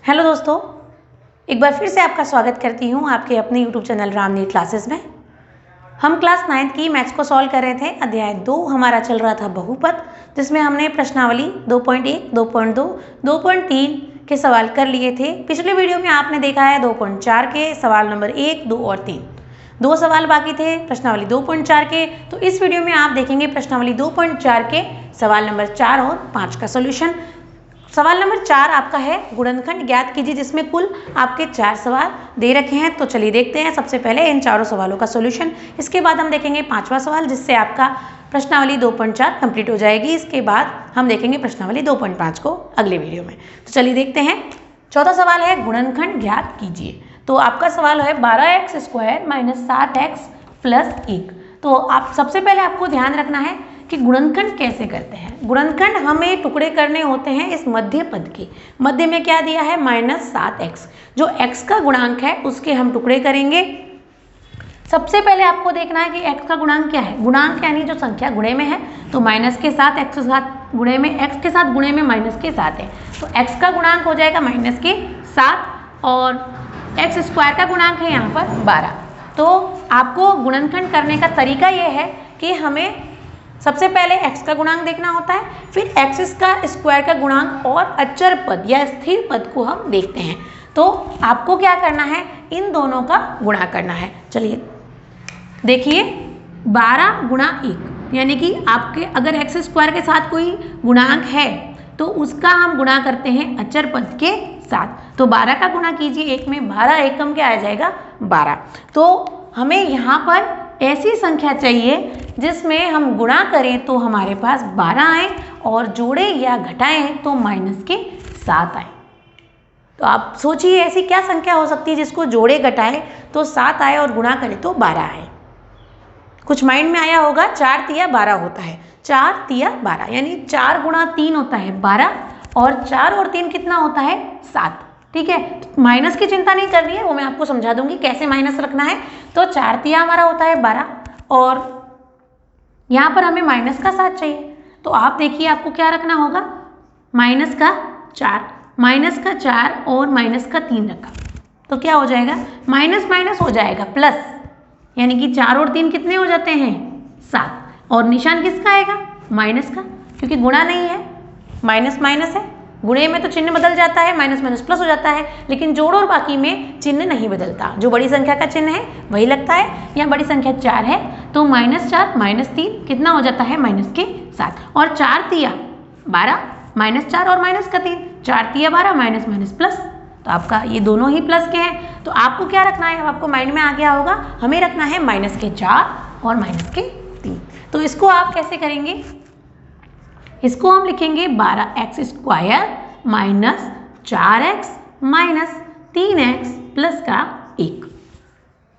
Hello दोस्तों, एक बार फिर से आपका स्वागत करती हूँ आपके अपने यूट्यूब चैनल रामनीत क्लासेस में। हम क्लास 9th की मैथ्स को सॉल्व कर रहे थे। अध्याय 2 हमारा चल रहा था बहुपद, जिसमें हमने प्रश्नावली 2.1, 2.2, 2.3 के सवाल कर लिए थे। पिछले वीडियो में आपने देखा है 2.4 के सवाल नंबर 1, 2 और 3। 2 सवाल बाकी थे प्रश्नावली 2.4 के, तो इस वीडियो में आप देखेंगे प्रश्नावली 2.4 के सवाल नंबर 4 और 5 का सोल्यूशन। सवाल नंबर 4 आपका है गुणनखंड ज्ञात कीजिए, जिसमें कुल आपके 4 सवाल दे रखे हैं। तो चलिए देखते हैं सबसे पहले इन चारों सवालों का सोल्यूशन। इसके बाद हम देखेंगे 5वां सवाल, जिससे आपका प्रश्नावली 2.4 कंप्लीट हो जाएगी। इसके बाद हम देखेंगे प्रश्नावली 2.5 को अगले वीडियो में। तो चलिए देखते हैं। चौथा सवाल है गुणनखंड ज्ञात कीजिए। तो आपका सवाल है 12x² - 7x + 1। तो आप सबसे पहले आपको ध्यान रखना है कि गुणनखंड कैसे करते हैं। गुणनखंड हमें टुकड़े करने होते हैं इस मध्य पद के। मध्य में क्या दिया है -7x, जो x का गुणांक है उसके हम टुकड़े करेंगे। सबसे पहले आपको देखना है कि x का गुणांक क्या है। गुणांक यानी जो संख्या गुणे में है, तो माइनस के साथ x के साथ गुणे में, x के साथ गुणे में माइनस के साथ है, तो x का गुणांक हो जाएगा -7 और x² का गुणांक है यहाँ पर 12। तो आपको गुणनखंड करने का तरीका ये है कि हमें सबसे पहले x का गुणांक देखना होता है, फिर x² का गुणांक और अचर पद या स्थिर पद को हम देखते हैं। तो आपको क्या करना है, इन दोनों का गुणा करना है। चलिए देखिए 12 × 1, यानी कि आपके अगर x² के साथ कोई गुणांक है तो उसका हम गुणा करते हैं अचर पद के साथ। तो 12 का गुणा कीजिए 1 में, 12 एकम क्या आ जाएगा 12। तो हमें यहाँ पर ऐसी संख्या चाहिए जिसमें हम गुणा करें तो हमारे पास 12 आए और जोड़े या घटाएं तो -7 आए। तो आप सोचिए ऐसी क्या संख्या हो सकती है जिसको जोड़े घटाएं तो 7 आए और गुणा करें तो 12 आए। कुछ माइंड में आया होगा, 4 तिया 12 होता है, 4 तिया 12 यानी 4 × 3 होता है 12 और 4 और 3 कितना होता है 7। ठीक है, माइनस की चिंता नहीं करनी है, वो मैं आपको समझा दूंगी कैसे माइनस रखना है। तो 4 तिया हमारा होता है 12 और यहाँ पर हमें -7 चाहिए। तो आप देखिए आपको क्या रखना होगा, -4 और -3 रखा तो क्या हो जाएगा, माइनस हो जाएगा प्लस, यानी कि 4 और 3 कितने हो जाते हैं 7। और निशान किसका आएगा, माइनस का, क्योंकि गुणा नहीं है, माइनस है। गुणे में तो चिन्ह बदल जाता है, माइनस प्लस हो जाता है, लेकिन जोड़ और बाकी में चिन्ह नहीं बदलता। जो बड़ी संख्या का चिन्ह है वही लगता है। यहाँ बड़ी संख्या 4 है तो -4 -3 कितना हो जाता है -7। और 4 तिया 12, -4 और -3, 4 तिया 12 माइनस प्लस, तो आपका ये दोनों ही प्लस के हैं। तो आपको क्या रखना है, आपको माइंड में आ गया होगा, हमें रखना है -4 और -3। तो इसको आप कैसे करेंगे, इसको हम लिखेंगे 12x² - 4x - 3x + 1।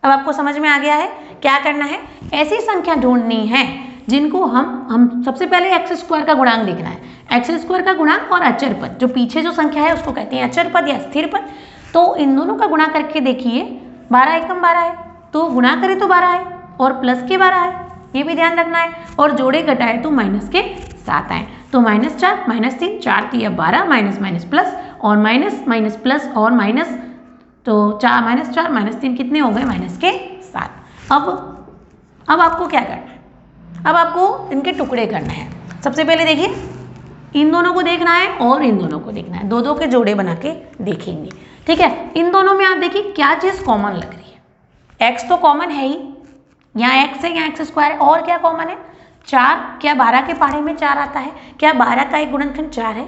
अब आपको समझ में आ गया है क्या करना है। ऐसी संख्या ढूंढनी है जिनको हम सबसे पहले x² का गुणांक देखना है। x² का गुणांक और अचर पद, जो पीछे जो संख्या है उसको कहते हैं अचर पद या स्थिर पद। तो इन दोनों का गुणा करके देखिए, 12 एकम 12 है तो गुणा करें तो 12 है और प्लस के 12 है, ये भी ध्यान रखना है। और जोड़े घटाए तो -7 आए, तो -4 -3, 4 तिया 12 माइनस प्लस और माइनस प्लस और माइनस, तो -4 -3 कितने हो गए -7। अब आपको क्या करना है, अब आपको इनके टुकड़े करना है। सबसे पहले देखिए इन दोनों को देखना है और इन दोनों को देखना है, दो के जोड़े बना के देखेंगे। ठीक है, इन दोनों में आप देखिए क्या चीज़ कॉमन लग रही है। x तो कॉमन है ही, यहाँ x है, यहाँ x², और क्या कॉमन है 4। क्या 12 के पहाड़े में 4 आता है, क्या 12 का एक गुणनखंड 4 है,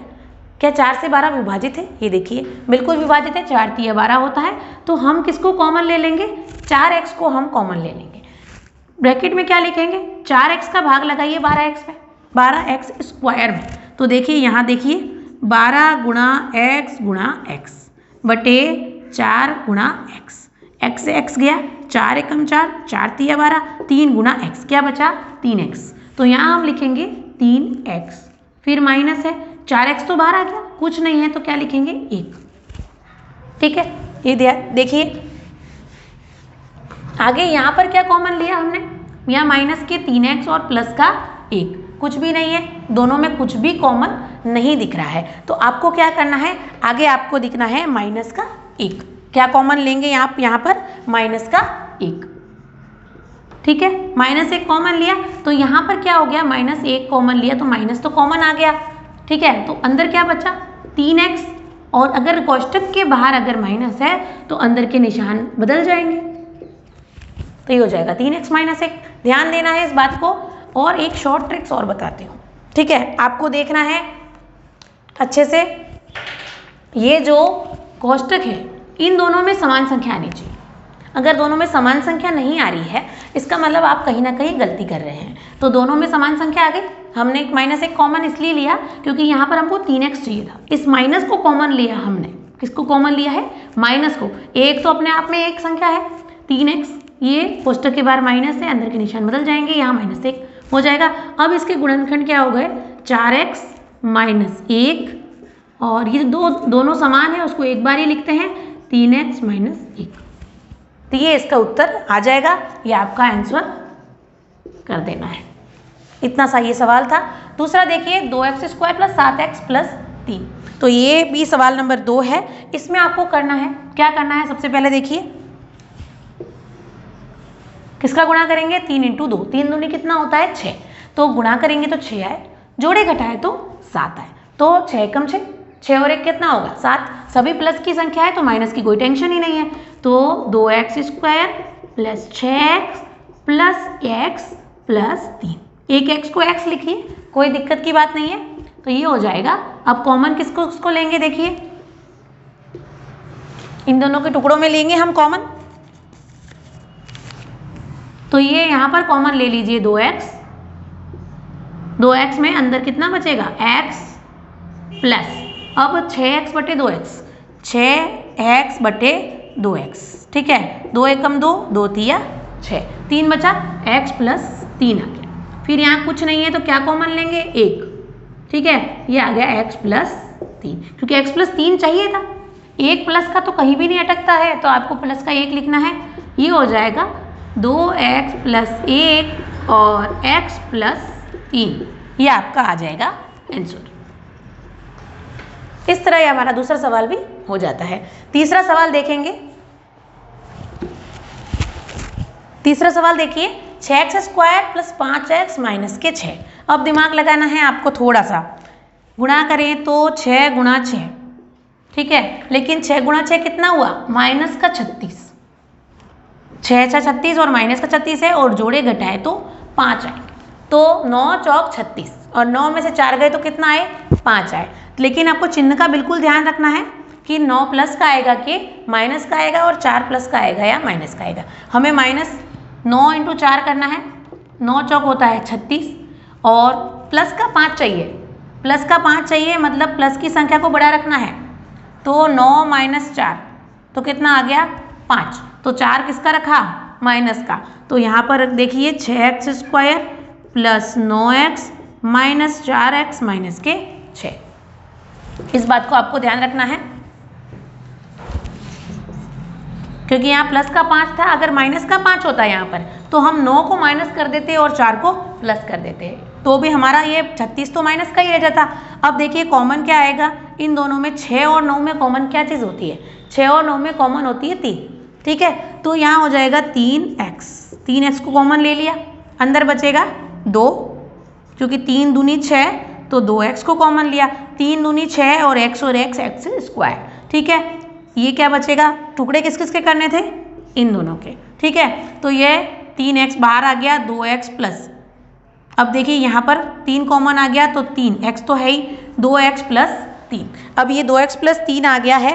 क्या 4 से 12 विभाजित है, ये देखिए बिल्कुल विभाजित है, 4 तिया 12 होता है। तो हम किसको कॉमन ले लेंगे, 4x को हम कॉमन ले लेंगे। ब्रैकेट में क्या लिखेंगे, 4x का भाग लगाइए 12x में, 12x² में। तो देखिए यहाँ देखिए 12 × x बटे 4 × x से x गया, 4 एकम 4, 4 तिया 12, 3 × x क्या बचा 3x। तो यहाँ हम लिखेंगे 3x, फिर माइनस है 4x तो बाहर आ गया, कुछ नहीं है तो क्या लिखेंगे 1। ठीक है, ये देखिए आगे यहाँ पर क्या कॉमन लिया हमने, यहाँ माइनस के 3x और प्लस का 1, कुछ भी नहीं है, दोनों में कुछ भी कॉमन नहीं दिख रहा है। तो आपको क्या करना है, आगे आपको दिखना है माइनस का 1। क्या कॉमन लेंगे आप यहाँ पर, माइनस का 1। ठीक है, -1 कॉमन लिया तो यहाँ पर क्या हो गया, -1 कॉमन लिया तो माइनस तो कॉमन आ गया। ठीक है, तो अंदर क्या बचा 3x, और अगर कोष्टक के बाहर अगर माइनस है तो अंदर के निशान बदल जाएंगे, तो ये हो जाएगा 3x - 1। ध्यान देना है इस बात को। और एक शॉर्ट ट्रिक्स और बताती हूँ। ठीक है, आपको देखना है अच्छे से, ये जो कोष्टक है इन दोनों में समान संख्या आनी चाहिए। अगर दोनों में समान संख्या नहीं आ रही है, इसका मतलब आप कहीं ना कहीं गलती कर रहे हैं। तो दोनों में समान संख्या आ गई, हमने -1 कॉमन इसलिए लिया क्योंकि यहाँ पर हमको 3x चाहिए था। इस माइनस को कॉमन लिया हमने, किसको कॉमन लिया है, माइनस को। एक तो अपने आप में एक संख्या है 3x, ये कोष्टक के बाहर माइनस है, अंदर के निशान बदल जाएंगे, यहाँ -1 हो जाएगा। अब इसके गुणनखंड क्या हो गए, 4x - 1, और ये दोनों समान है उसको एक बार ही लिखते हैं, 3x - 1। तो ये इसका उत्तर आ जाएगा, ये आपका आंसर कर देना है। इतना सा ये सवाल था। दूसरा देखिए, 2x² + 7x + 3। तो ये भी सवाल नंबर 2 है। इसमें आपको करना है, क्या करना है, सबसे पहले देखिए किसका गुणा करेंगे, 3 × 2, 3 दूनी कितना होता है 6, तो गुणा करेंगे तो 6 आए, जोड़े घटाए तो 7 आए, तो 6 × 6, 6 और 1 कितना होगा 7। सभी प्लस की संख्या है तो माइनस की कोई टेंशन ही नहीं है। तो 2x² + 6x + x + 3, एक x को x लिखिए, कोई दिक्कत की बात नहीं है। तो ये हो जाएगा। अब कॉमन किसको लेंगे, देखिए इन दोनों के टुकड़ों में लेंगे हम कॉमन, तो ये यहाँ पर कॉमन ले लीजिए 2x, 2x में अंदर कितना बचेगा x प्लस, अब 6x / 2x, 6x / 2x। ठीक है, 2 × 2, 2 × 3 = 6, 3 बचा, x + 3 आ गया। फिर यहाँ कुछ नहीं है तो क्या कॉमन लेंगे, 1। ठीक है, ये आ गया x + 3, क्योंकि x + 3 चाहिए था। एक प्लस का तो कहीं भी नहीं अटकता है, तो आपको प्लस का 1 लिखना है। ये हो जाएगा 2x + 1 और x + 3, ये आपका आ जाएगा आंसर। इस तरह ये हमारा दूसरा सवाल भी हो जाता है। तीसरा सवाल देखेंगे। तीसरा सवाल देखिए, 6x² + 5x - 6। अब दिमाग लगाना है आपको थोड़ा सा। गुणा करें तो 6 × 6, ठीक है, लेकिन 6 × 6 कितना हुआ, -36। 6 × 6 36 और -36 है, और जोड़े घटाए तो 5 आएंगे। तो 9 चौक 36, और 9 में से 4 गए तो कितना आए, 5 आए। लेकिन आपको चिन्ह का बिल्कुल ध्यान रखना है कि 9 प्लस का आएगा कि माइनस का आएगा, और 4 प्लस का आएगा या माइनस का आएगा। हमें -9 × 4 करना है, 9 चौक होता है 36, और प्लस का 5 चाहिए, प्लस का 5 चाहिए, मतलब प्लस की संख्या को बड़ा रखना है। तो 9 - 4 तो कितना आ गया, 5। तो 4 किसका रखा, माइनस का। तो यहाँ पर देखिए 6x² + 9x - 4x - 6। इस बात को आपको ध्यान रखना है, क्योंकि यहाँ प्लस का 5 था। अगर माइनस का 5 होता है यहाँ पर, तो हम 9 को माइनस कर देते और 4 को प्लस कर देते, तो भी हमारा ये 36 तो माइनस का ही रह जाता। अब देखिए कॉमन क्या आएगा इन दोनों में, 6 और 9 में कॉमन क्या चीज़ होती है, 6 और 9 में कॉमन होती है 3। ठीक है, तो यहाँ हो जाएगा 3x, 3x को कॉमन ले लिया, अंदर बचेगा 2, क्योंकि 3 दूनी 6, तो 2x को कॉमन लिया, 3 दूनी 6 और x² ठीक है, ये क्या बचेगा, टुकड़े किस किस के करने थे, इन दोनों के। ठीक है, तो ये 3x बाहर आ गया, 2x प्लस, अब देखिए यहाँ पर 3 कॉमन आ गया, तो 3x तो है ही, 2x + 3। अब ये 2x + 3 आ गया है।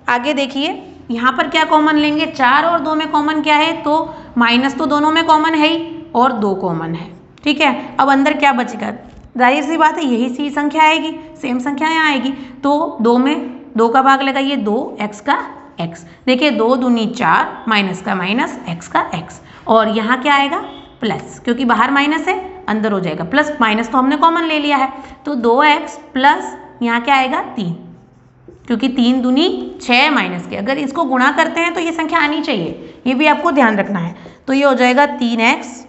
आगे देखिए यहाँ पर क्या कॉमन लेंगे, 4 और 2 में कॉमन क्या है, तो माइनस तो दोनों में कॉमन है ही, और 2 कॉमन है। ठीक है, अब अंदर क्या बचेगा, जाहिर सी बात है यही सी संख्या आएगी, सेम संख्या यहाँ आएगी। तो 2 में 2 का भाग लगाइए, 2 x का x, देखिए 2 दूनी 4, माइनस का माइनस, x का x, और यहाँ क्या आएगा प्लस, क्योंकि बाहर माइनस है, अंदर हो जाएगा प्लस, माइनस तो हमने कॉमन ले लिया है। तो 2x प्लस यहाँ क्या आएगा 3, क्योंकि 3 दूनी 6 माइनस के, अगर इसको गुणा करते हैं तो ये संख्या आनी चाहिए, ये भी आपको ध्यान रखना है। तो ये हो जाएगा 3x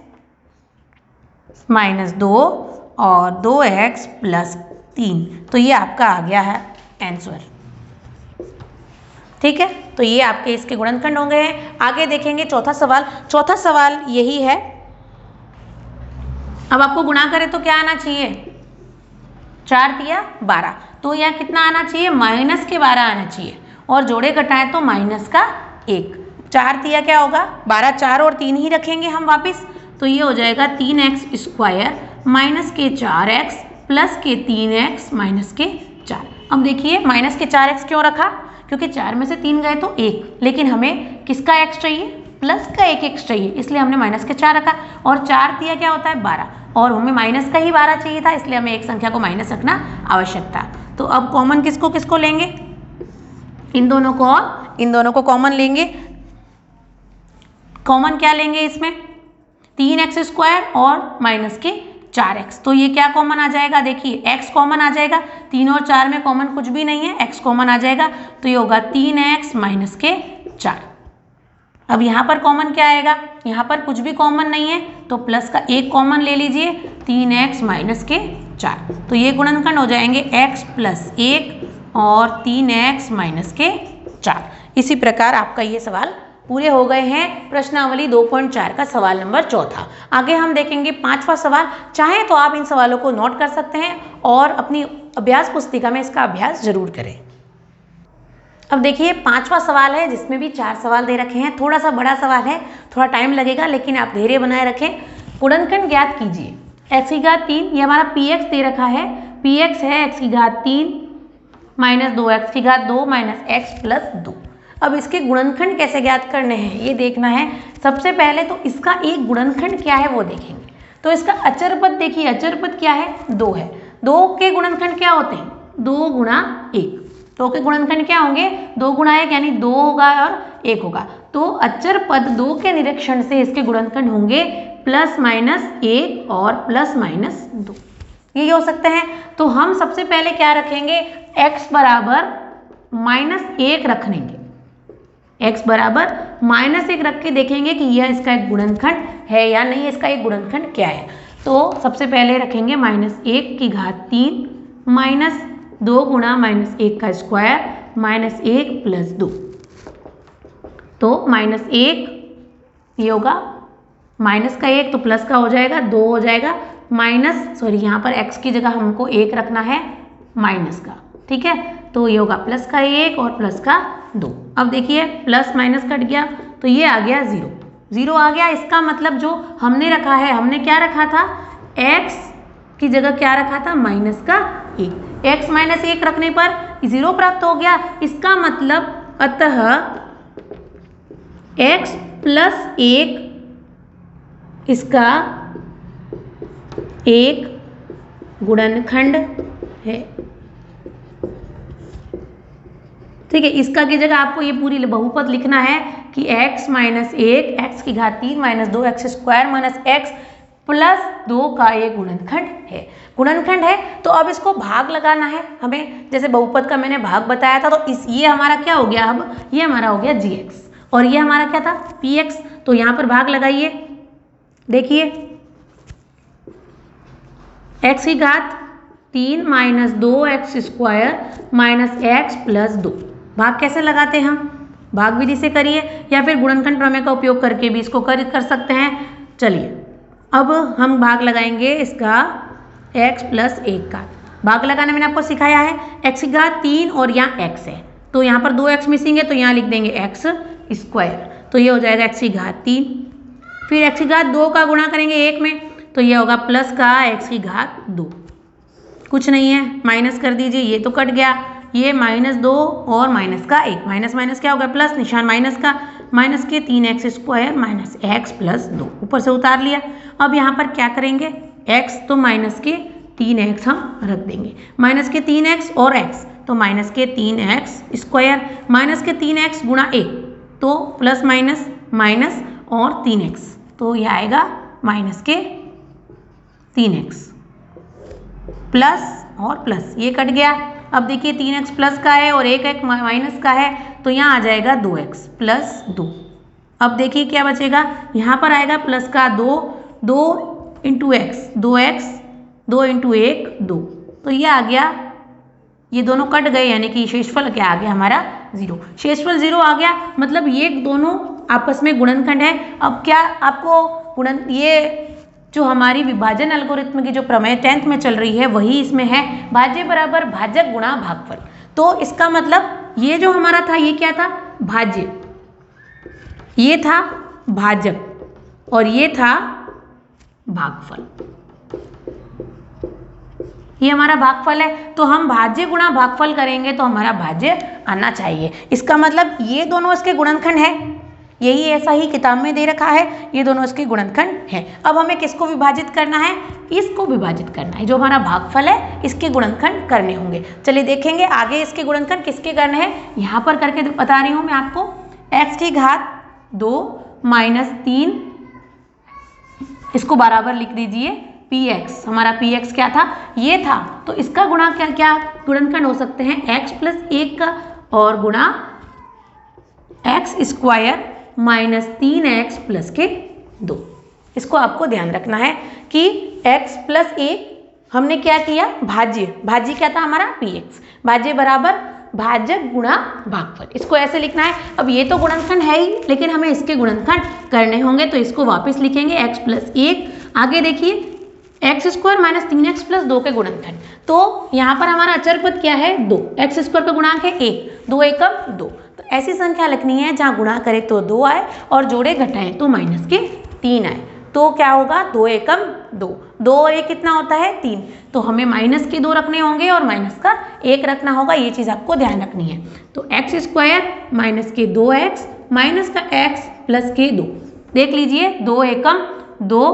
- 2 और 2x + 3। तो ये आपका आ गया है आंसर। ठीक है, तो ये आपके इसके गुणनखंड हो गए हैं। आगे देखेंगे चौथा सवाल। चौथा सवाल यही है, अब आपको गुणा करें तो क्या आना चाहिए, 4 तिया 12, तो यहाँ कितना आना चाहिए, माइनस के 12 आना चाहिए, और जोड़े घटाएं तो माइनस का 1। 4 तिया क्या होगा 12, 4 और 3 ही रखेंगे हम वापस, तो ये हो जाएगा 3x स्क्वायर माइनस के 4x प्लस के 3x माइनस के 4। अब देखिए माइनस के 4x क्यों रखा, क्योंकि 4 में से 3 गए तो 1, लेकिन हमें किसका x चाहिए, प्लस का 1x चाहिए, इसलिए हमने माइनस के 4 रखा। और 4 तिया क्या होता है 12, और हमें माइनस का ही 12 चाहिए था, इसलिए हमें एक संख्या को माइनस रखना आवश्यक था। तो अब कॉमन किसको किसको लेंगे, इन दोनों को और इन दोनों को कॉमन लेंगे। कॉमन क्या लेंगे इसमें, 3x स्क्वायर और माइनस के 4x, तो ये क्या कॉमन आ जाएगा, देखिए x कॉमन आ जाएगा, 3 और 4 में कॉमन कुछ भी नहीं है, x कॉमन आ जाएगा, तो ये होगा 3x माइनस के 4। अब यहाँ पर कॉमन क्या आएगा, यहाँ पर कुछ भी कॉमन नहीं है, तो प्लस का 1 कॉमन ले लीजिए, 3x माइनस के 4, तो ये गुणनखंड हो जाएंगे x प्लस 1 और 3x माइनस के 4। इसी प्रकार आपका ये सवाल पूरे हो गए हैं। प्रश्नावली 2.4 का सवाल नंबर चौथा। आगे हम देखेंगे 5वां सवाल। चाहे तो आप इन सवालों को नोट कर सकते हैं और अपनी अभ्यास पुस्तिका में इसका अभ्यास जरूर करें। अब देखिए 5वां सवाल है, जिसमें भी 4 सवाल दे रखे हैं। थोड़ा सा बड़ा सवाल है, थोड़ा टाइम लगेगा, लेकिन आप धैर्य बनाए रखें। गुणनखंड ज्ञात कीजिए, x की घात 3, ये हमारा px दे रखा है, px है x की घात 3 माइनस 2x की घात 2 माइनस x प्लस 2। अब इसके गुणनखंड कैसे ज्ञात करने हैं ये देखना है। सबसे पहले तो इसका एक गुणनखंड क्या है वो देखेंगे। तो इसका अचर पद देखिए, अचर पद क्या है, 2 है। 2 के गुणनखंड क्या होते हैं, 2 गुणा 1। 2 के गुणनखंड क्या होंगे, 2 गुणा 1 यानी 2 होगा और 1 होगा। तो अचर पद 2 के निरीक्षण से इसके गुणनखंड होंगे प्लस माइनस 1 और प्लस माइनस 2, ये हो सकते हैं। तो हम सबसे पहले क्या रखेंगे, x बराबर -1 रख लेंगे, x बराबर -1 रख के देखेंगे कि यह इसका एक गुणनखंड है या नहीं, इसका एक गुणनखंड क्या है। तो सबसे पहले रखेंगे -1 की घात 3 माइनस 2 गुणा -1 का स्क्वायर माइनस 1 प्लस 2, तो -1 ये होगा, माइनस का 1 तो प्लस का हो जाएगा, 2 हो जाएगा, यहाँ पर x की जगह हमको 1 रखना है माइनस का, ठीक है। तो ये होगा प्लस का 1 और प्लस का 2। अब देखिए प्लस माइनस कट गया, तो ये आ गया 0, 0 आ गया। इसका मतलब जो हमने रखा है, हमने क्या रखा था, x की जगह क्या रखा था, माइनस का 1। x माइनस 1 रखने पर 0 प्राप्त हो गया। इसका मतलब अतः x प्लस 1 इसका एक गुणनखंड है, ठीक है। इसका की जगह आपको ये पूरी बहुपद लिखना है कि x माइनस 1 x की घात 3 minus 2x square minus x plus 2 का एक गुणनखंड है। गुणनखंड है तो अब इसको भाग लगाना है हमें, जैसे बहुपद का मैंने भाग बताया था। तो ये हमारा क्या हो गया, अब ये हमारा हो गया gx और ये हमारा क्या था px। तो यहाँ पर भाग लगाइए, देखिए x की घात 3 minus 2x square minus x plus 2। भाग कैसे लगाते हैं हम, भाग विधि से करिए या फिर गुणनखंड प्रमेय का उपयोग करके भी इसको कर सकते हैं। चलिए अब हम भाग लगाएंगे इसका x प्लस 1 का। भाग लगाना मैंने आपको सिखाया है, x की घात 3 और यहाँ x है, तो यहाँ पर 2x मिसिंग है, तो यहाँ लिख देंगे x स्क्वायर, तो ये हो जाएगा x की घात 3। फिर x की घात 2 का गुणा करेंगे 1 में, तो ये होगा प्लस का x की घात 2, कुछ नहीं है, माइनस कर दीजिए, ये तो कट गया, ये -2 और माइनस का 1, माइनस माइनस क्या होगा प्लस, निशान माइनस का, माइनस के 3x square minus x plus 2, ऊपर से उतार लिया। अब यहाँ पर क्या करेंगे, x तो माइनस के 3x हम रख देंगे, माइनस के 3x और x, तो माइनस के 3x स्क्वायर माइनस के 3x गुणा 1, तो प्लस माइनस माइनस और 3x, तो यह आएगा माइनस के 3x प्लस और प्लस, ये कट गया। अब देखिए 3x प्लस का है और 1x माइनस का है, तो यहाँ आ जाएगा 2x प्लस 2। अब देखिए क्या बचेगा, यहाँ पर आएगा प्लस का 2, 2 इंटू x, 2x, 2 इंटू 1 2, तो ये आ गया, ये दोनों कट गए यानी कि शेषफल क्या आ गया हमारा 0। शेषफल 0 आ गया, मतलब ये दोनों आपस में गुणनखंड है। अब क्या आपको ये जो हमारी विभाजन एल्गोरिथम की जो प्रमेय 10th में चल रही है वही इसमें है, भाज्य बराबर भाजक गुणा भागफल। तो इसका मतलब ये जो हमारा था ये क्या था, भाज्य, ये था भाजक और ये था भागफल, ये हमारा भागफल है। तो हम भाज्य गुणा भागफल करेंगे तो हमारा भाज्य आना चाहिए। इसका मतलब ये दोनों इसके गुणनखंड है, यही ऐसा ही किताब में दे रखा है, ये दोनों इसके गुणनखंड है। अब हमें किसको विभाजित करना है, इसको विभाजित करना है, जो हमारा भागफल है इसके गुणनखंड करने होंगे। चलिए देखेंगे आगे इसके गुणनखंड किसके करने हैं, यहाँ पर करके बता रही हूँ मैं आपको। x की घात 2 माइनस 3, इसको बराबर लिख दीजिए px, हमारा px क्या था, ये था। तो इसका गुणा क्या गुणनखंड हो सकते हैं, x प्लस 1 का और गुणा x square minus 3x plus के 2। इसको आपको ध्यान रखना है कि x प्लस 1 हमने क्या किया, भाज्य क्या था हमारा px, भाज्य बराबर भाजक गुणा भागफल, इसको ऐसे लिखना है। अब ये तो गुणनखंड है ही, लेकिन हमें इसके गुणनखंड करने होंगे, तो इसको वापस लिखेंगे x प्लस 1। आगे देखिए x square minus 3x plus 2 के गुणनखंड। तो यहाँ पर हमारा अचर पद क्या है, 2, एक्स स्क्वायर का गुणांक है 1, 2 एकम 2। तो ऐसी संख्या लिखनी है जहाँ गुणा करे तो 2 आए और जोड़े घटाएं तो माइनस के 3 आए। तो क्या होगा, 2 एकम 2, 2 और 1 कितना होता है 3। तो हमें माइनस के 2 रखने होंगे और माइनस का 1 रखना होगा, ये चीज़ आपको ध्यान रखनी है। तो एक्स स्क्वायर माइनस के 2x माइनस का x प्लस के 2, देख लीजिए 2 एकम 2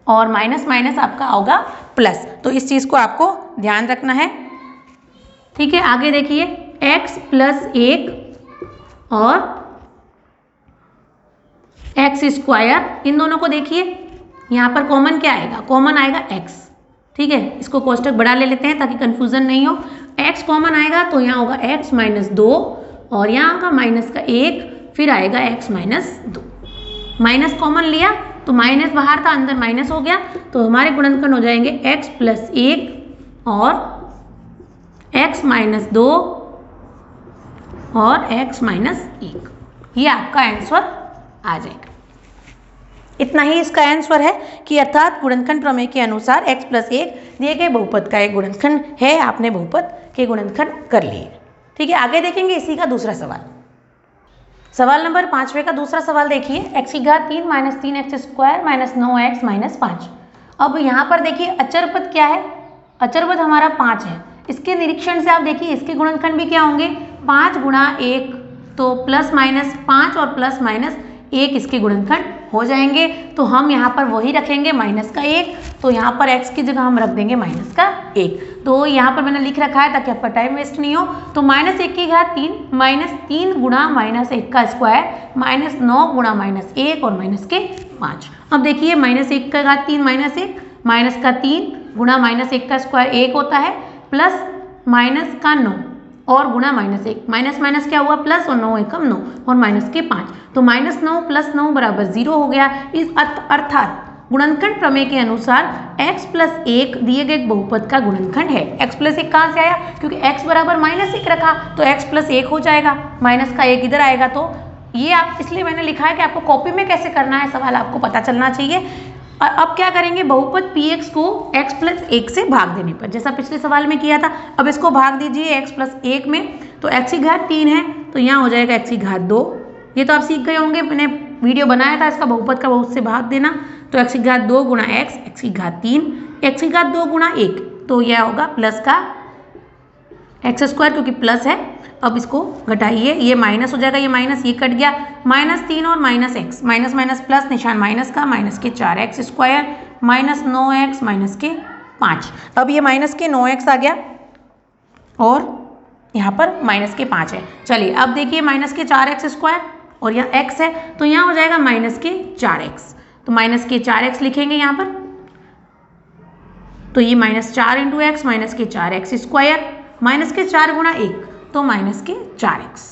और माइनस माइनस आपका होगा प्लस, तो इस चीज़ को आपको ध्यान रखना है। ठीक है, आगे देखिए x प्लस 1 और x स्क्वायर, इन दोनों को देखिए यहाँ पर कॉमन क्या आएगा, कॉमन आएगा x। ठीक है, इसको कोष्टक बड़ा ले लेते हैं ताकि कंफ्यूजन नहीं हो। x कॉमन आएगा तो यहाँ होगा x माइनस 2 और यहाँ होगा माइनस का 1, फिर आएगा x माइनस 2। माइनस कॉमन लिया तो माइनस बाहर था, अंदर माइनस हो गया, तो हमारे गुणनखंड हो जाएंगे x प्लस 1 और x माइनस 2 और x माइनस 1। ये आपका आंसर आ जाएगा। इतना ही इसका आंसर है कि अर्थात गुणनखंड प्रमेय के अनुसार x प्लस 1 दिए गए बहुपद का एक गुणनखंड है। आपने बहुपद के गुणनखंड कर लिए। ठीक है, आगे देखेंगे इसी का दूसरा सवाल। सवाल नंबर 5वें का दूसरा सवाल देखिए, x की घात 3 minus 3x square minus 9x minus 5। अब यहाँ पर देखिए अचर पद क्या है, अचर पद हमारा 5 है। इसके निरीक्षण से आप देखिए इसके गुणनखंड भी क्या होंगे, 5 गुणा 1, तो प्लस माइनस 5 और प्लस माइनस 1 इसके गुणनखंड हो जाएंगे। तो हम यहाँ पर वही रखेंगे माइनस का 1, तो यहाँ पर x की जगह हम रख देंगे माइनस का 1। तो यहाँ पर मैंने लिख रखा है ताकि आपका टाइम वेस्ट नहीं हो। तो माइनस 1 की घात 3 माइनस 3 गुणा माइनस 1 का स्क्वायर माइनस 9 गुणा माइनस 1 और माइनस के 5। अब देखिए माइनस 1 का घात 3 माइनस 1, माइनस का 3 गुणा माइनस 1 का स्क्वायर 1 होता है, प्लस माइनस का 9 और गुणा माइनस 1, माइनस माइनस क्या हुआ प्लस और 9 एकम 9 और माइनस के 5। तो माइनस 9 प्लस 9 बराबर 0 हो गया। इस अर्थात गुणनखंड प्रमेय के अनुसार x प्लस 1 दिए गए बहुपद का गुणनखंड है। x प्लस 1 कहाँ से आया, क्योंकि x बराबर माइनस 1 रखा तो x प्लस 1 हो जाएगा, माइनस का 1 इधर आएगा। तो ये आप इसलिए मैंने लिखा है कि आपको कॉपी में कैसे करना है सवाल आपको पता चलना चाहिए। अब क्या करेंगे, बहुपद px को x प्लस 1 से भाग देने पर, जैसा पिछले सवाल में किया था। अब इसको भाग दीजिए x प्लस 1 में, तो x की घात 3 है तो यहाँ हो जाएगा x की घात 2। ये तो आप सीख गए होंगे, मैंने वीडियो बनाया था इसका बहुपद का बहुत से भाग देना। तो x की घात 2 गुणा x की घात 3, x की घात 2 गुणा 1, तो यह होगा प्लस का x स्क्वायर क्योंकि प्लस है। अब इसको घटाइए, ये माइनस हो जाएगा, ये माइनस ये कट गया, माइनस 3 और minus x, minus minus plus, निशान माइनस का, माइनस के 4x square minus 9x minus के 5। अब ये माइनस के 9x आ गया और यहाँ पर माइनस के 5 है। चलिए अब देखिए माइनस के 4x स्क्वायर और यहाँ x है तो यहाँ हो जाएगा माइनस के 4x, तो माइनस के 4x लिखेंगे यहाँ पर। तो ये माइनस 4 इंटू एक्स माइनस के 4x स्क्वायर माइनस के 4 गुणा 1 तो माइनस के 4x।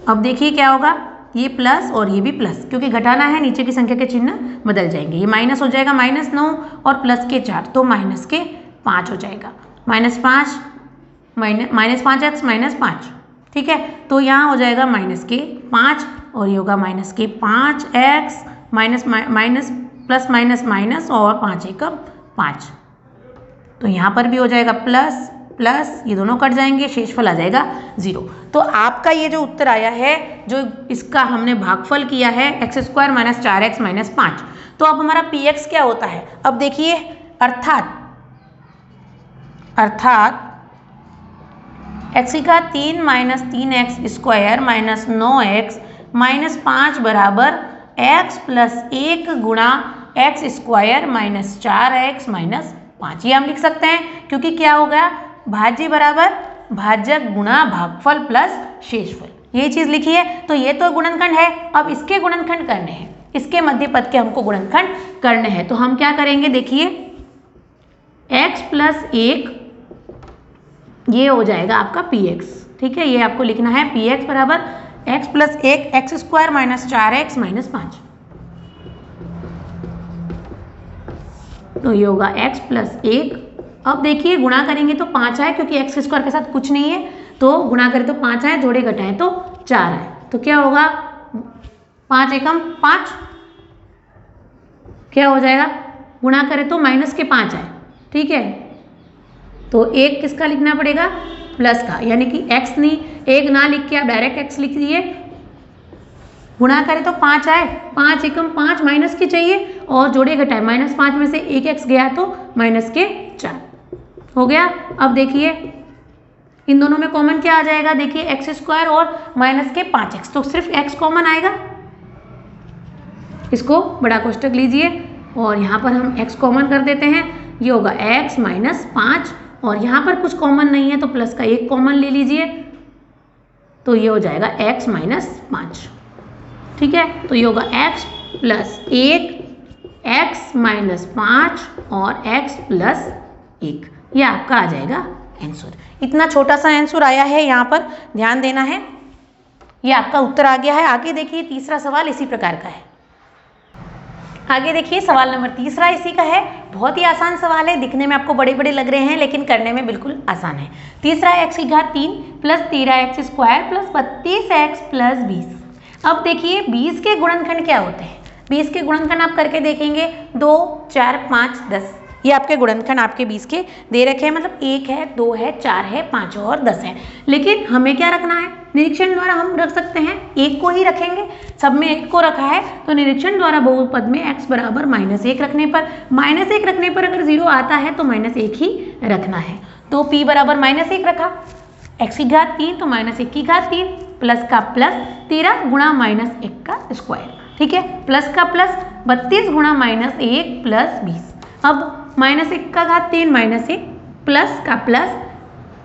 अब देखिए क्या होगा, ये प्लस और ये भी प्लस, क्योंकि घटाना है नीचे की संख्या के चिन्ह बदल जाएंगे। ये माइनस हो जाएगा -9 और प्लस के 4 तो -5 हो जाएगा। -5 -5x -5, ठीक है। तो यहाँ हो जाएगा -5 और ये होगा -5x minus plus minus minus और 5 एकम 5। तो यहाँ पर भी हो जाएगा प्लस प्लस, ये दोनों कट जाएंगे, शेषफल आ जाएगा 0। तो आपका ये जो उत्तर आया है, जो इसका हमने भागफल किया है x² - 4x - 5, तो अब हमारा px क्या होता है। अब देखिए, अर्थात x³ - 3x² - 9x - 5 बराबर x + 1 गुणा x² - 4x - 5। ये हम लिख सकते हैं, क्योंकि क्या होगा, भाज्य बराबर भाजक गुणा भागफल प्लस शेषफल। ये चीज लिखी है। तो ये तो गुणनखंड है, अब इसके गुणनखंड करने हैं, इसके मध्य पद के हमको गुणनखंड करने हैं। तो हम क्या करेंगे, देखिए x + 1 ये हो जाएगा आपका px, ठीक है। ये आपको लिखना है, px बराबर x + 1 x² - 4x - 5। तो ये होगा x + 1। अब देखिए गुणा करेंगे तो 5 आए, क्योंकि x² के साथ कुछ नहीं है, तो गुणा करें तो 5 आए, जोड़े घटाएं तो 4 आए। तो क्या होगा, 5 एकम 5, क्या हो जाएगा, गुणा करें तो -5 आए, ठीक है। तो 1 किसका लिखना पड़ेगा, प्लस का, यानी कि x नहीं, 1 ना लिख के आप डायरेक्ट x लिख दिए। गुणा करें तो 5 आए, 5 एकम 5 माइनस के चाहिए और जोड़े घटाए, -5 में से 1 x गया तो -4 हो गया। अब देखिए इन दोनों में कॉमन क्या आ जाएगा, देखिए x² और -5x, तो सिर्फ x कॉमन आएगा। इसको बड़ा कोष्टक लीजिए और यहाँ पर हम x कॉमन कर देते हैं। ये होगा x - 5 और यहाँ पर कुछ कॉमन नहीं है, तो प्लस का 1 कॉमन ले लीजिए, तो ये हो जाएगा x - 5, ठीक है। तो ये होगा x + 1 x - 5 और x + 1, ये आपका आ जाएगा आंसर। इतना छोटा सा आंसर आया है, यहाँ पर ध्यान देना है। ये आपका उत्तर आ गया है। आगे देखिए तीसरा सवाल इसी प्रकार का है। आगे देखिए सवाल नंबर तीसरा इसी का है। बहुत ही आसान सवाल है, दिखने में आपको बड़े बड़े लग रहे हैं लेकिन करने में बिल्कुल आसान है। तीसरा x³ + 13x² + 32x + 20। अब देखिए 20 के गुणनखंड क्या होते हैं। 20 के गुणनखंड आप करके देखेंगे, 2 4 5 10, ये आपके गुणनखंड आपके 20 के दे रखे हैं, मतलब 1 है 2 है 4 है 5 और 10 है। लेकिन हमें क्या रखना है, निरीक्षण द्वारा हम रख सकते हैं, 1 को ही रखेंगे, सब में 1 को रखा है, तो निरीक्षण द्वारा बहुपद में x बराबर -1 रखने पर, -1 रखने पर अगर 0 आता है तो -1 ही रखना है। तो p बराबर -1 रखा, x³ तो -1³ प्लस का प्लस 13 गुणा -1 का स्क्वायर, ठीक है, प्लस का प्लस 32 गुणा -1 + 20। अब -1³ -1 प्लस का प्लस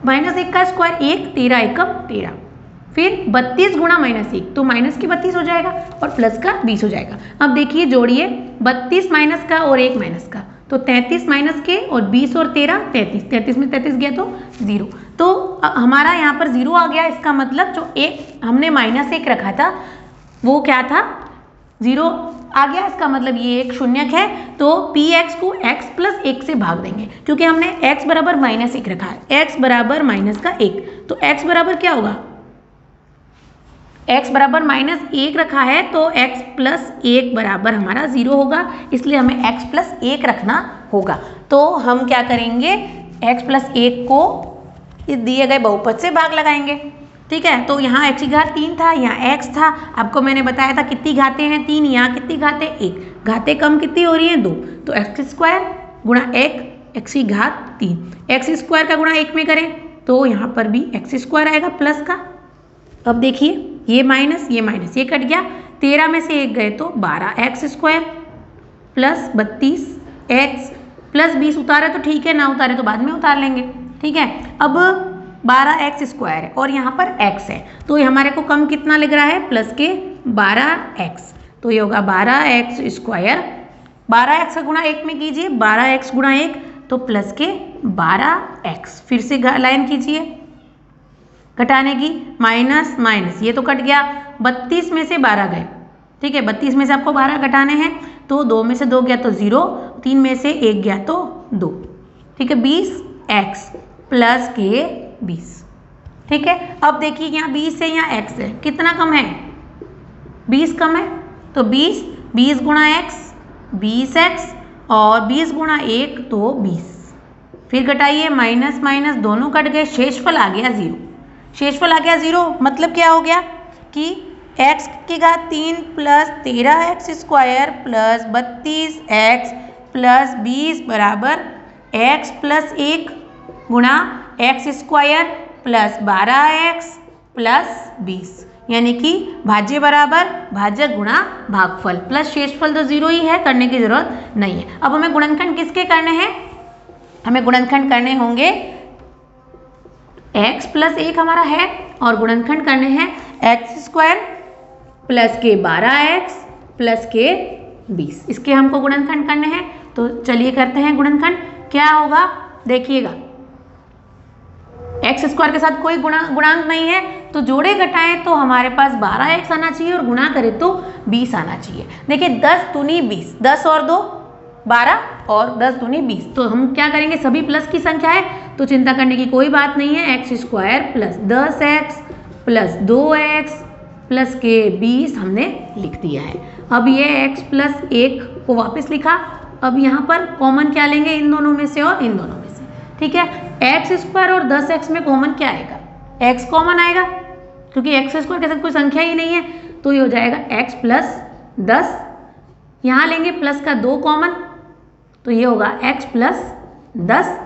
-1 का स्क्वायर 1, 13 एकम 13, फिर 32 गुणा -1 तो माइनस की 32 हो जाएगा और प्लस का 20 हो जाएगा। अब देखिए जोड़िए 32 माइनस का और 1 माइनस का, तो 33 माइनस के और 20 और 13 33, 33 में 33 गया तो 0, तो हमारा यहाँ पर 0 आ गया। इसका मतलब जो एक हमने -1 रखा था वो क्या था, 0 आ गया। इसका मतलब ये एक शून्यक है, तो px को x + 1 से भाग देंगे, क्योंकि हमने x बराबर -1 रखा है, x बराबर -1, तो x बराबर क्या होगा, x बराबर -1 रखा है तो x + 1 बराबर हमारा 0 होगा, इसलिए हमें x + 1 रखना होगा। तो हम क्या करेंगे, x + 1 को इस दिए गए बहुपद से भाग लगाएंगे, ठीक है। तो यहाँ x³ था, यहाँ x था, आपको मैंने बताया था कितनी घातें हैं 3, यहाँ कितनी घातें 1, घातें कम कितनी हो रही हैं 2, तो x² गुणा 1 x³, x² का गुणा 1 में करें तो यहाँ पर भी x² आएगा प्लस का। अब देखिए ये माइनस ये कट गया, 13 में से 1 गए तो 12x² प्लस 32x प्लस 20 उतारे तो ठीक है, ना उतारे तो बाद में उतार लेंगे, ठीक है। अब 12x² है और यहाँ पर x है, तो हमारे को कम कितना लग रहा है, प्लस के 12x, तो ये होगा 12x², 12x का गुणा 1 में कीजिए, 12x गुणा 1 तो प्लस के 12x, फिर से लाइन कीजिए घटाने की, माइनस माइनस ये तो कट गया 32 में से 12 गए, ठीक है, 32 में से आपको 12 घटाने हैं, तो 2 में से 2 गया तो 0, 3 में से 1 गया तो 2, ठीक है, 20x प्लस के 20, ठीक है। अब देखिए यहाँ 20 है, यहाँ x है, कितना कम है, 20 कम है, तो 20 गुणा x 20x और 20 गुणा 1 तो 20, फिर घटाइए, माइनस माइनस दोनों कट गए, शेषफल आ गया 0, शेषफल आ गया 0, मतलब क्या हो गया कि x की घात 3 plus 13x square plus 32x plus 20 बराबर x प्लस 1 गुणा x square plus 12x plus 20, यानी कि भाज्य बराबर भाजक गुणा भागफल प्लस शेषफल तो 0 ही है, करने की जरूरत नहीं है। अब हमें गुणनखंड किसके करने हैं, हमें गुणनखंड करने होंगे x प्लस 1 हमारा है और गुणनखंड करने हैं x स्क्वायर प्लस के 12x प्लस के 20, इसके हमको गुणनखंड करने हैं। तो चलिए करते हैं गुणनखंड। क्या होगा देखिएगा, x स्क्वायर के साथ कोई गुणांक नहीं है, तो जोड़े घटाएं तो हमारे पास 12x आना चाहिए और गुणा करें तो 20 आना चाहिए। देखिए 10 दूनी 20, 10 और 2 12 और 10 दूनी 20, तो हम क्या करेंगे, सभी प्लस की संख्या है तो चिंता करने की कोई बात नहीं है। x square plus 10x plus 2x plus के 20 हमने लिख दिया है। अब ये x प्लस 1 को वापस लिखा, अब यहाँ पर कॉमन क्या लेंगे, इन दोनों में से और इन दोनों में से, ठीक है। x स्क्वायर और 10x में कॉमन क्या आएगा, x कॉमन आएगा, क्योंकि x स्क्वायर के साथ कोई संख्या ही नहीं है, तो ये हो जाएगा x प्लस 10, यहाँ लेंगे प्लस का 2 कॉमन, तो ये होगा x प्लस 10।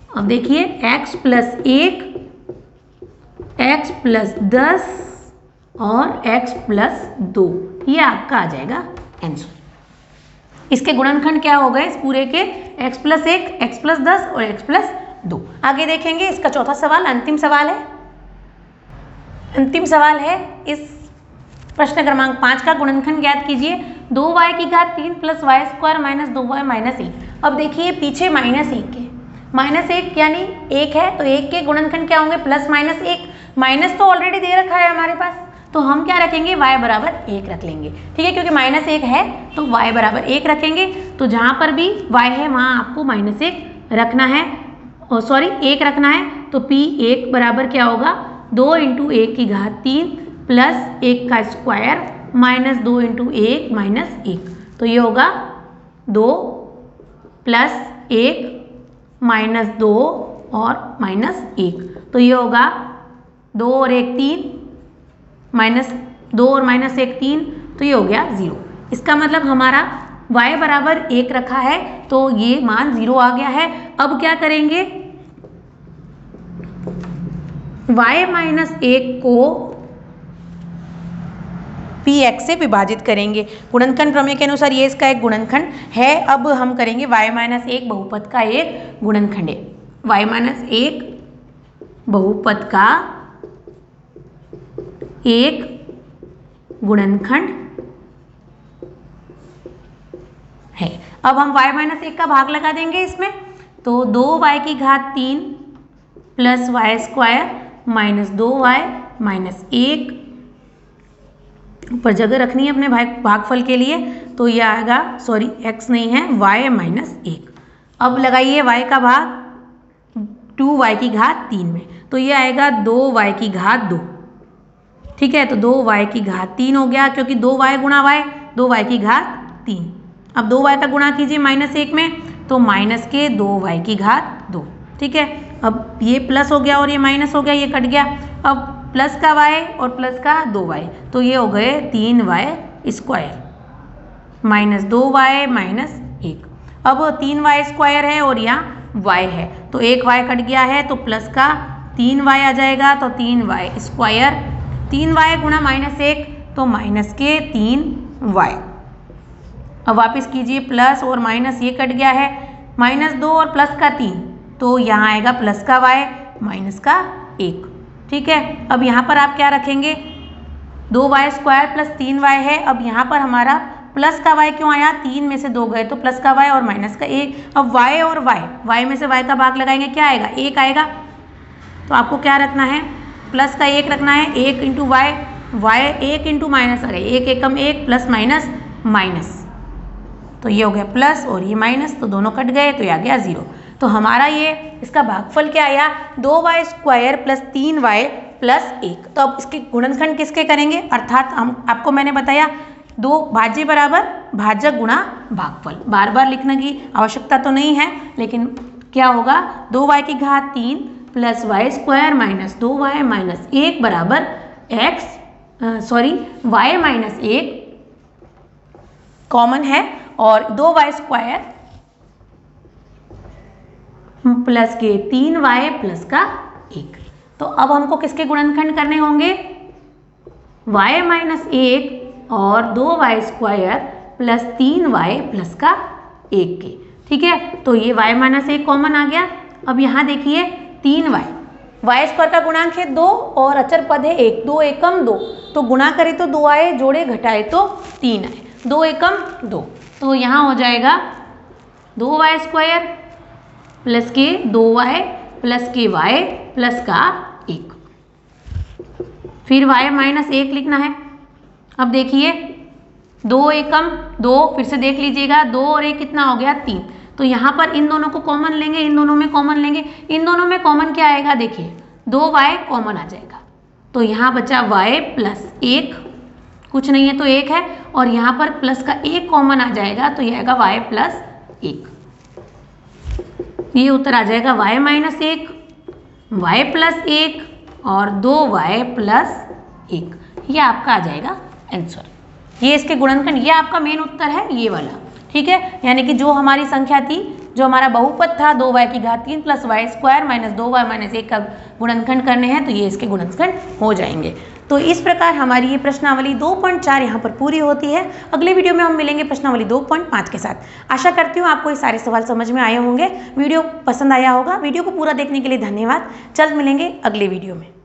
अब देखिए x प्लस 1, x प्लस 10 और x प्लस 2, ये आपका आ जाएगा आंसर। इसके गुणनखंड क्या हो गए इस पूरे के, x प्लस 1, x प्लस 10 और x प्लस 2। आगे देखेंगे इसका चौथा सवाल, अंतिम सवाल है। अंतिम सवाल है इस प्रश्न क्रमांक 5 का, गुणनखंड ज्ञात कीजिए 2y की घात 3 plus y square minus 2y minus 1। अब देखिए पीछे -1 के, -1 यानी 1 है, तो 1 के गुणनखंड क्या होंगे, प्लस माइनस 1, माइनस तो ऑलरेडी दे रखा है हमारे पास, तो हम क्या रखेंगे, y बराबर 1 रख लेंगे, ठीक है, क्योंकि -1 है तो y बराबर 1 रखेंगे। तो जहाँ पर भी y है वहाँ आपको -1 रखना है, सॉरी 1 रखना है, तो p1 बराबर क्या होगा, 2 × 1 की घात 3 प्लस 1 का स्क्वायर माइनस 2 × 1 माइनस 1, तो ये होगा 2 प्लस 1 माइनस 2 और माइनस 1, तो ये होगा 2 और 1 3, माइनस 2 और माइनस 1 3, तो ये हो गया 0। इसका मतलब हमारा y बराबर 1 रखा है, तो ये मान 0 आ गया है। अब क्या करेंगे, y माइनस 1 को px से विभाजित करेंगे। गुणनखंड प्रमेय के अनुसार ये इसका एक गुणनखंड है। अब हम करेंगे y माइनस 1 बहुपद का एक गुणनखंड है, y माइनस 1 बहुपद का एक गुणनखंड है। अब हम y माइनस 1 का भाग लगा देंगे इसमें, तो 2y की घात 3 plus y square minus 2y minus 1, ऊपर जगह रखनी है अपने भागफल के लिए, तो ये आएगा, सॉरी x नहीं है, y माइनस 1। अब लगाइए y का भाग 2y की घात 3 में, तो ये आएगा 2y की घात 2, ठीक है, तो 2y की घात 3 हो गया, क्योंकि 2y गुणा y, 2y की घात 3। अब 2y का गुणा कीजिए -1 में, तो माइनस के 2y की घात 2, ठीक है। अब ये प्लस हो गया और ये माइनस हो गया, ये कट गया, अब प्लस का y और प्लस का 2y, तो ये हो गए 3y square minus 2y minus 1। अब 3y स्क्वायर है और यहाँ y है, तो एक y कट गया है, तो प्लस का 3y आ जाएगा, तो 3y स्क्वायर, 3y गुणा -1 तो माइनस के 3y। अब वापस कीजिए, प्लस और माइनस ये कट गया है, -2 और प्लस का 3, तो यहाँ आएगा प्लस का y माइनस का 1, ठीक है। अब यहाँ पर आप क्या रखेंगे, 2y स्क्वायर प्लस 3y है। अब यहाँ पर हमारा प्लस का y क्यों आया, 3 में से 2 गए तो प्लस का y और माइनस का 1। अब y और y में से y का भाग लगाएंगे, क्या आएगा, 1 आएगा, तो आपको क्या रखना है, प्लस का 1 रखना है, 1 × y y 1 इंटू माइनस, अरे 1 एकम 1 प्लस माइनस माइनस, तो ये हो गया प्लस और ये माइनस, तो दोनों कट गए तो ये आ गया 0। तो हमारा ये इसका भागफल क्या आया, 2y square plus 3y plus 1। तो अब इसके गुणनखंड किसके करेंगे, अर्थात हम आपको मैंने बताया दो भाज्य बराबर भाजक गुणा भागफल, बार बार लिखने की आवश्यकता तो नहीं है, लेकिन क्या होगा 2y की घात 3 plus y square minus 2y minus 1 बराबर y माइनस 1 कॉमन है और 2y स्क्वायर प्लस के 3y प्लस का 1। तो अब हमको किसके गुणनखंड करने होंगे, y माइनस 1 और 2y square plus 3y plus का 1 के। ठीक है, तो ये y माइनस 1 कॉमन आ गया। अब यहाँ देखिए 3y, y स्क्वायर का गुणांक है 2 और अचर पद है 1, 2 एकम 2, तो गुणा करे तो 2 आए, जोड़े घटाए तो 3 आए, 2 एकम 2, तो यहाँ हो जाएगा 2y स्क्वायर प्लस के 2y प्लस के y प्लस का 1, फिर y माइनस 1 लिखना है। अब देखिए 2 एकम 2, फिर से देख लीजिएगा 2 और 1 कितना हो गया 3, तो यहाँ पर इन दोनों को कॉमन लेंगे, इन दोनों में कॉमन लेंगे, इन दोनों में कॉमन क्या आएगा, देखिए 2y कॉमन आ जाएगा, तो यहाँ बचा y प्लस 1, कुछ नहीं है तो 1 है, और यहाँ पर प्लस का 1 कॉमन आ जाएगा, तो यह आएगा y प्लस 1। ये उत्तर आ जाएगा y माइनस 1, y प्लस 1 और 2y प्लस 1, ये आपका आ जाएगा आंसर। ये इसके गुणनखंड, ये आपका मेन उत्तर है ये वाला। ठीक है, यानी कि जो हमारी संख्या थी, जो हमारा बहुपद था 2y की घात 3 plus y square minus 2y minus 1 का गुणनखंड करने हैं, तो ये इसके गुणनखंड हो जाएंगे। तो इस प्रकार हमारी ये प्रश्नावली 2.4 यहाँ पर पूरी होती है। अगले वीडियो में हम मिलेंगे प्रश्नावली 2.5 के साथ। आशा करती हूँ आपको ये सारे सवाल समझ में आए होंगे, वीडियो पसंद आया होगा। वीडियो को पूरा देखने के लिए धन्यवाद। जल्द मिलेंगे अगले वीडियो में।